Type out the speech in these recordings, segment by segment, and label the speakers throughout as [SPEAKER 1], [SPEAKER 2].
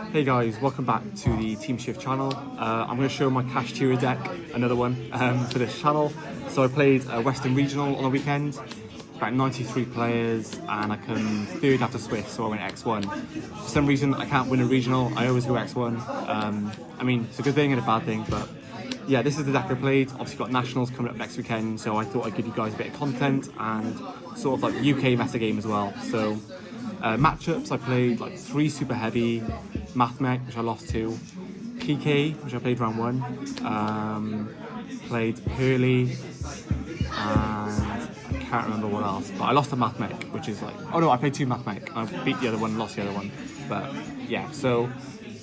[SPEAKER 1] Hey guys, welcome back to the Team Shift channel. I'm going to show my Kashtira deck, another one, for this channel. So I played a Western Regional on the weekend, about 93 players, and I come third after Swiss, so I went X1. For some reason, I can't win a Regional, I always go X1. I mean, it's a good thing and a bad thing, but yeah, this is the deck I played. Obviously got Nationals coming up next weekend, so I thought I'd give you guys a bit of content and sort of like UK meta game as well. So matchups, I played like 3 super heavy, Mathmech, which I lost to, PK, which I played round 1, played Hurley, and I can't remember what else, but I lost to Mathmech, which is like, oh no, I played 2 Mathmech, I beat the other one, lost the other one, but yeah, so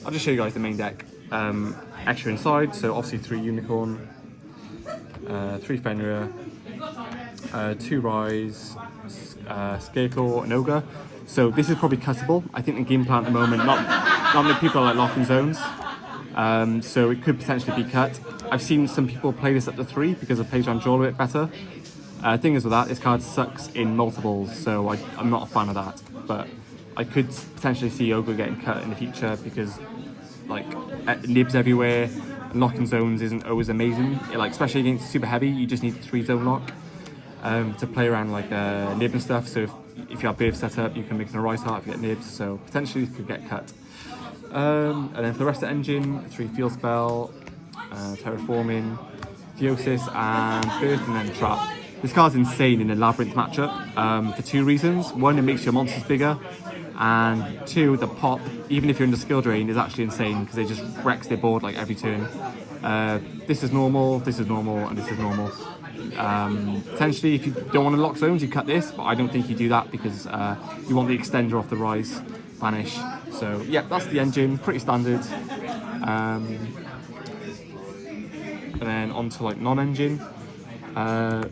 [SPEAKER 1] I'll just show you guys the main deck. Extra inside, so obviously 3 Unicorn, 3 Fenrir, 2 Rise, Scareclaw, and Ogre. So this is probably cuttable. I think the game plan at the moment, not many people are like locking zones, so it could potentially be cut. I've seen some people play this up to 3 because it plays around draw a bit better. Thing is with that, this card sucks in multiples, so I'm not a fan of that. But I could potentially see Ogre getting cut in the future because like nibs everywhere, and locking zones isn't always amazing. Like especially against super heavy, you just need 3 zone lock to play around like nib and stuff. So if you have Birth set up, you can make it a Rise Heart if you get nibs. So potentially it could get cut. And then for the rest of the engine, 3 Field Spell, Terraforming, Theosis, and Birth, and then Trap. This card's insane in a Labyrinth matchup for 2 reasons. 1, it makes your monsters bigger, and 2, the pop, even if you're under skill drain, is actually insane because they just wrecks their board like every turn. This is normal, and this is normal. Potentially, if you don't want to lock zones, you cut this, but I don't think you do that because you want the extender off the Rise Vanish. So yeah, that's the engine, pretty standard. And then on to like non-engine.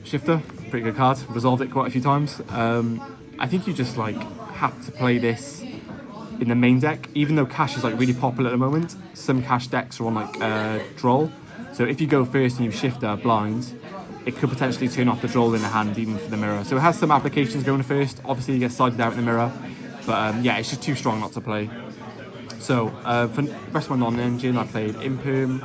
[SPEAKER 1] Shifter, pretty good card, resolved it quite a few times. I think you just like have to play this in the main deck, even though cash is like really popular at the moment. Some cash decks are on like Droll, so if you go first and you Shifter blind, it could potentially turn off the Droll in the hand even for the mirror. So it has some applications going first, obviously you get sided out in the mirror, but yeah, it's just too strong not to play. So for the rest of my non-engine, I played Imperm,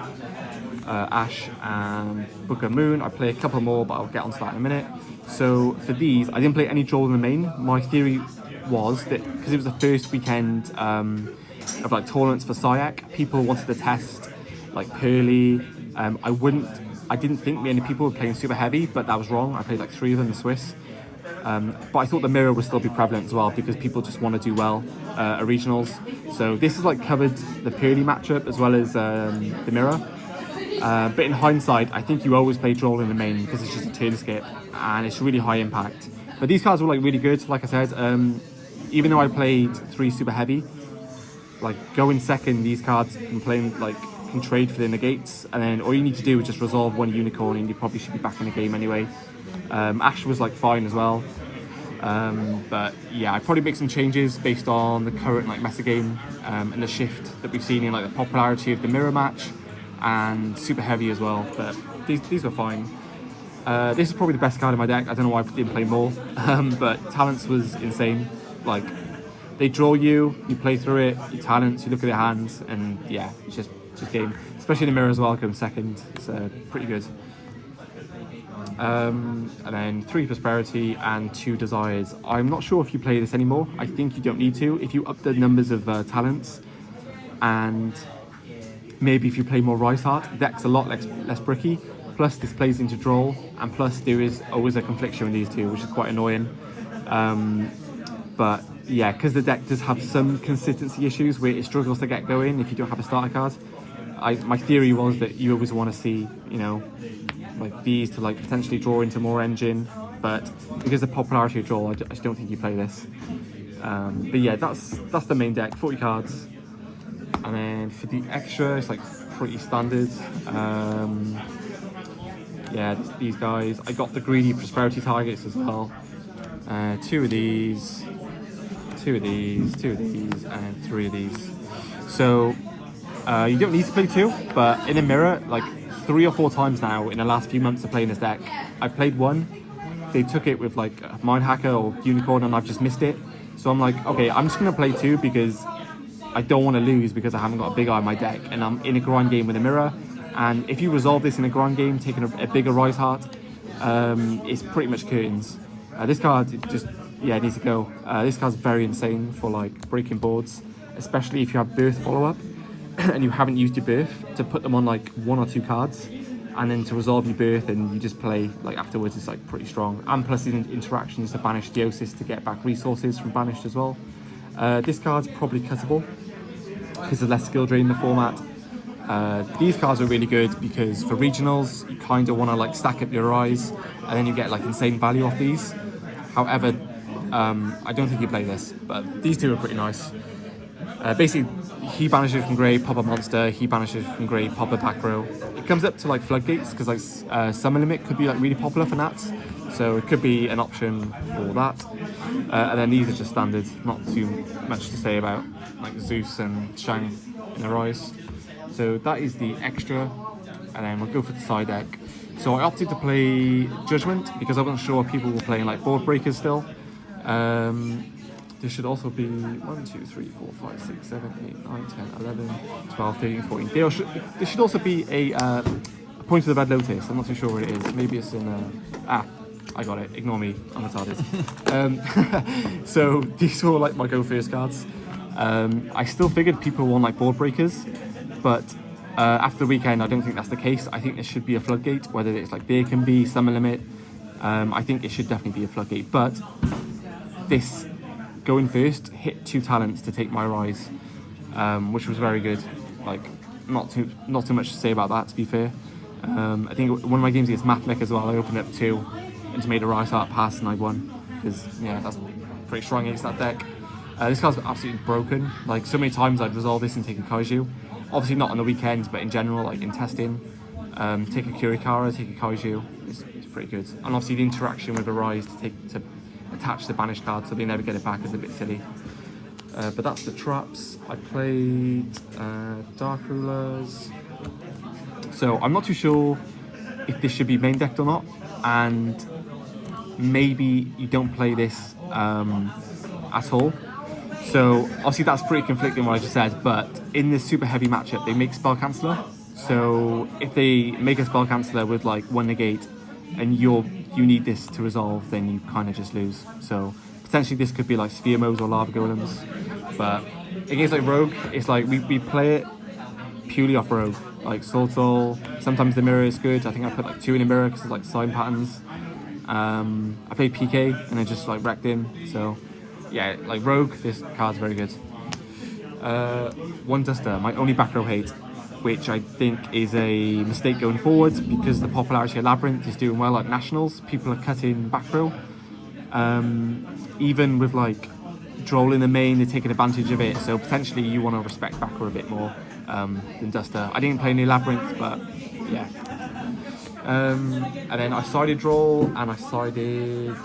[SPEAKER 1] Ash, and Book of Moon. I play a couple more, but I'll get onto that in a minute. So for these, I didn't play any Droll in the main. My theory was that because it was the first weekend of like tournaments for Syac, people wanted to test like Pearly. I didn't think many people were playing super heavy, but that was wrong. I played like 3 of them in Swiss. But I thought the mirror would still be prevalent as well because people just want to do well at regionals. So this has like covered the Pearly matchup as well as the mirror. But in hindsight, I think you always play Droll in the main because it's just a turn skip and it's really high impact. But these cards were like really good, like I said. Even though I played 3 super heavy, like going second, these cards can trade for the negates, and then all you need to do is just resolve 1 unicorn and you probably should be back in the game anyway. Ash was like fine as well. But yeah, I'd probably make some changes based on the current like meta game and the shift that we've seen in like the popularity of the mirror match and super heavy as well. But these were fine. This is probably the best card in my deck. I don't know why I didn't play more, but Talents was insane. Like they draw you play through it, your Talents, you look at their hands, and yeah, it's just game. Especially in the mirror as well, going second. It's pretty good. And then 3 Prosperity and 2 Desires. I'm not sure if you play this anymore. I think you don't need to. If you up the numbers of Talents, and maybe if you play more Rise Heart, the deck's a lot less bricky. Plus this plays into Droll, and plus there is always a confliction with these 2, which is quite annoying. But yeah, because the deck does have some consistency issues where it struggles to get going if you don't have a starter card. My theory was that you always want to see, you know, like these to like potentially draw into more engine, but because of the popularity of Droll, I just don't think you play this. But yeah, that's the main deck, 40 cards. And then for the extra, it's like pretty standard. Yeah, these guys. I got the greedy prosperity targets as well. 2 of these, 2 of these, 2 of these, and 3 of these. So you don't need to play 2, but in the mirror, like 3 or 4 times now in the last few months of playing this deck, I played 1. They took it with like Mind Hacker or Unicorn, and I've just missed it. So I'm like, okay, I'm just gonna play 2 because I don't want to lose because I haven't got a big eye in my deck, and I'm in a grind game with a mirror. And if you resolve this in a grind game, taking a bigger Rise Heart, it's pretty much curtains. This card just, yeah, needs to go. This card's very insane for like breaking boards, especially if you have Birth follow-up and you haven't used your Birth to put them on like 1 or 2 cards, and then to resolve your Birth and you just play like afterwards. It's like pretty strong. And plus the interactions to banish Theosis to get back resources from banished as well. This card's probably cuttable because there's less skill drain in the format. These cards are really good because for regionals you kind of want to like stack up your eyes and then you get like insane value off these. However, I don't think you play this, but these two are pretty nice. Basically, he banishes from grey, pop a monster. He banishes from grey, pop a back row. It comes up to like floodgates because like Summer Limit could be like really popular for Nats, so it could be an option for that. And then these are just standard, not too much to say about like Zeus and Shang in the Rise. So that is the extra, and then we'll go for the side deck. So I opted to play Judgment because I wasn't sure if people were playing like board breakers still. There should also be 1, 2, 3, 4, 5, 6, 7, 8, 9, 10, 11, 12, 13, 14. There should also be a Point of the Red Lotus. I'm not too sure where it is. Maybe it's in I got it. Ignore me. I'm retarded. So these were like my go first cards. I still figured people want like board breakers, but after the weekend, I don't think that's the case. I think there should be a floodgate, whether it's like There Can Be, Summer Limit. I think it should definitely be a floodgate, but this going first hit 2 talents to take my Rise, which was very good. Like not too much to say about that, to be fair. I think one of my games against Mathmech as well, I opened up 2 and made a Rise Heart pass and I won, because yeah, that's pretty strong against that deck. This card's absolutely broken. Like so many times I'd resolve this and take a Kaiju. Obviously not on the weekends, but in general, like in testing, take a Kurikara, take a Kaiju. It's pretty good. And obviously the interaction with a Rise to attach the banished card so they never get it back is a bit silly. But that's the traps. I played Dark Rulers. So I'm not too sure if this should be main decked or not, and maybe you don't play this at all. So obviously that's pretty conflicting what I just said, but in this super heavy matchup they make Spell Canceller. So if they make a Spell Canceller with like 1 negate and you need this to resolve, then you kind of just lose. So potentially this could be like Sphere Modes or Lava Golems, but against like Rogue, it's like we play it purely off Rogue. Like Soul Soul, sometimes the mirror is good. I think I put like 2 in the mirror because it's like sign patterns. I played PK and I just like wrecked him. So yeah, like Rogue, this card's very good. One Duster, my only back row hate, which I think is a mistake going forward because the popularity of Labyrinth is doing well at Nationals. People are cutting back row. Even with like Droll in the main, they're taking advantage of it. So potentially you want to respect back row a bit more than Duster. I didn't play any Labyrinth, but yeah. And then I sided Droll and I sided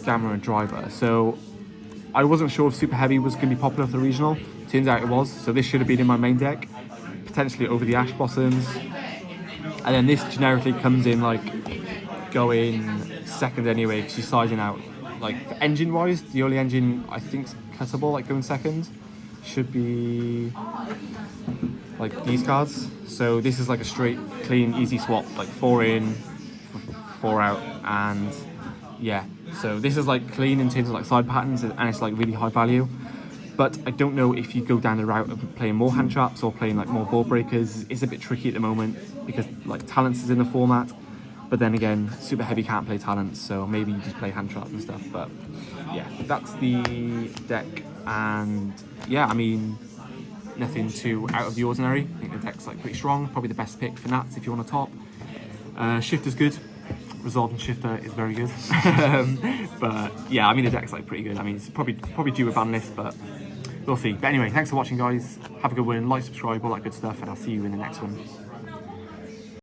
[SPEAKER 1] Camron and Driver. So I wasn't sure if Super Heavy was going to be popular for the regional. Turns out it was. So this should have been in my main deck, potentially over the Ash Blossoms. And then this generically comes in like going second anyway, because you're sizing out. Like engine wise, the only engine I think's cuttable, like going second, should be like these cards. So this is like a straight, clean, easy swap, like 4 in, 4 out, and yeah. So this is like clean in terms of like side patterns, and it's like really high value. But I don't know if you go down the route of playing more hand traps or playing like more ball breakers. It's a bit tricky at the moment because like talents is in the format. But then again, Super Heavy can't play talents, so maybe you just play hand traps and stuff. But yeah, that's the deck. And yeah, I mean, nothing too out of the ordinary. I think the deck's like pretty strong. Probably the best pick for Nats if you want a top. Shifter's good. Resolve and Shifter is very good. But yeah, I mean the deck's like pretty good. I mean it's probably due a ban list, but we'll see. But anyway, thanks for watching guys. Have a good one, like, subscribe, all that good stuff, and I'll see you in the next one.